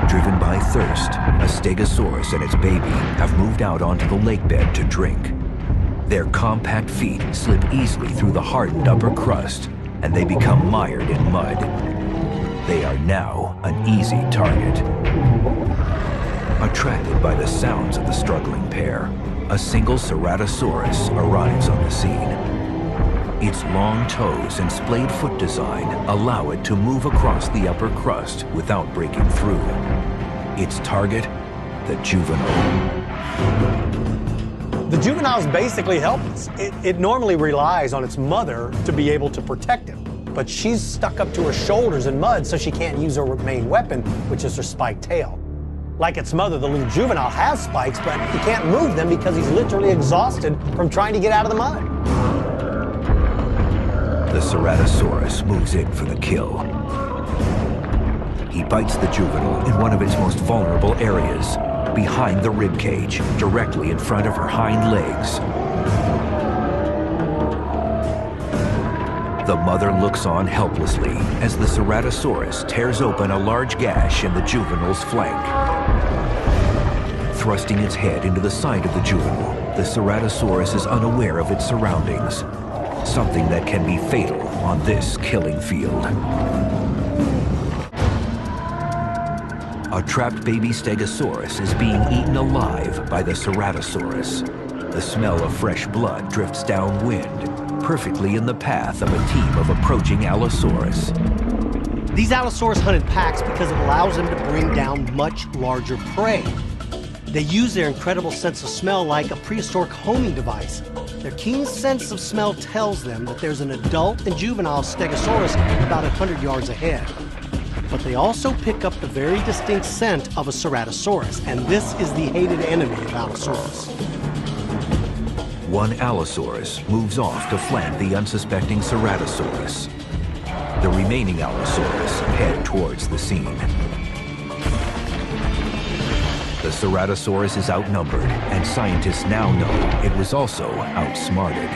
Driven by thirst, a stegosaurus and its baby have moved out onto the lake bed to drink. Their compact feet slip easily through the hardened upper crust, and they become mired in mud. They are now an easy target. Attracted by the sounds of the struggling pair, a single Ceratosaurus arrives on the scene. Its long toes and splayed foot design allow it to move across the upper crust without breaking through. Its target, the juvenile. The juvenile is basically helpless. It normally relies on its mother to be able to protect it, but she's stuck up to her shoulders in mud, so she can't use her main weapon, which is her spiked tail. Like its mother, the little juvenile has spikes, but he can't move them because he's literally exhausted from trying to get out of the mud. The Ceratosaurus moves in for the kill. He bites the juvenile in one of its most vulnerable areas, behind the rib cage, directly in front of her hind legs. The mother looks on helplessly as the Ceratosaurus tears open a large gash in the juvenile's flank. Thrusting its head into the side of the juvenile, the Ceratosaurus is unaware of its surroundings, something that can be fatal on this killing field. A trapped baby stegosaurus is being eaten alive by the Ceratosaurus. The smell of fresh blood drifts downwind, perfectly in the path of a team of approaching Allosaurus. These Allosaurus hunt in packs because it allows them to bring down much larger prey. They use their incredible sense of smell like a prehistoric homing device. Their keen sense of smell tells them that there's an adult and juvenile stegosaurus about 100 yards ahead. But they also pick up the very distinct scent of a Ceratosaurus, and this is the hated enemy of Allosaurus. One Allosaurus moves off to flank the unsuspecting Ceratosaurus. The remaining Allosaurus head towards the scene. The Ceratosaurus is outnumbered, and scientists now know it was also outsmarted.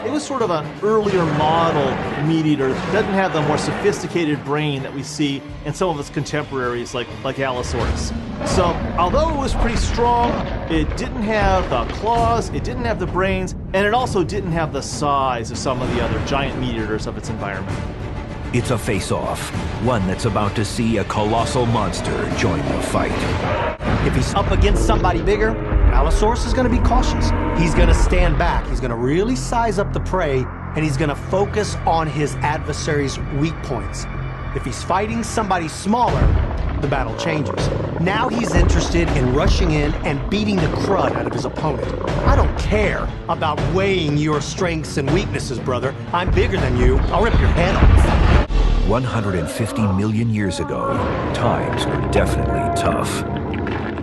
It was sort of an earlier model meat eater. It doesn't have the more sophisticated brain that we see in some of its contemporaries like Allosaurus. So although it was pretty strong, it didn't have the claws, it didn't have the brains, and it also didn't have the size of some of the other giant meat eaters of its environment. It's a face-off, one that's about to see a colossal monster join the fight. If he's up against somebody bigger, Allosaurus is going to be cautious. He's going to stand back. He's going to really size up the prey, and he's going to focus on his adversary's weak points. If he's fighting somebody smaller, the battle changes. Now he's interested in rushing in and beating the crud out of his opponent. I don't care about weighing your strengths and weaknesses, brother. I'm bigger than you. I'll rip your head off. 150 million years ago, times were definitely tough.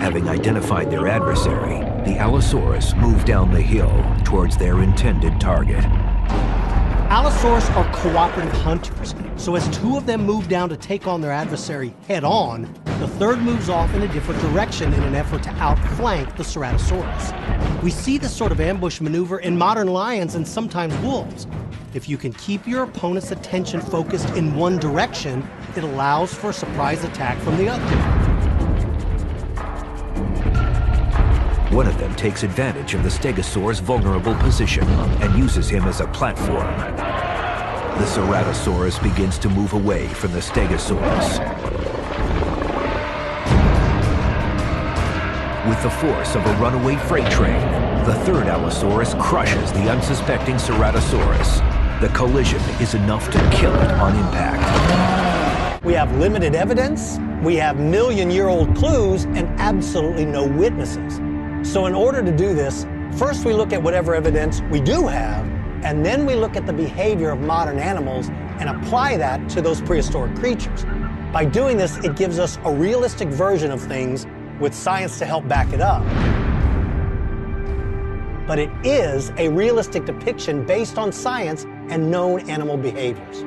Having identified their adversary, the Allosaurus moved down the hill towards their intended target. Allosaurs are cooperative hunters, so as two of them move down to take on their adversary head-on, the third moves off in a different direction in an effort to outflank the Ceratosaurus. We see this sort of ambush maneuver in modern lions and sometimes wolves. If you can keep your opponent's attention focused in one direction, it allows for a surprise attack from the other. One of them takes advantage of the Stegosaurus' vulnerable position and uses him as a platform. The Ceratosaurus begins to move away from the Stegosaurus. With the force of a runaway freight train, the third Allosaurus crushes the unsuspecting Ceratosaurus. The collision is enough to kill it on impact. We have limited evidence, we have million-year-old clues, and absolutely no witnesses. So in order to do this, first we look at whatever evidence we do have, and then we look at the behavior of modern animals and apply that to those prehistoric creatures. By doing this, it gives us a realistic version of things with science to help back it up. But it is a realistic depiction based on science and known animal behaviors.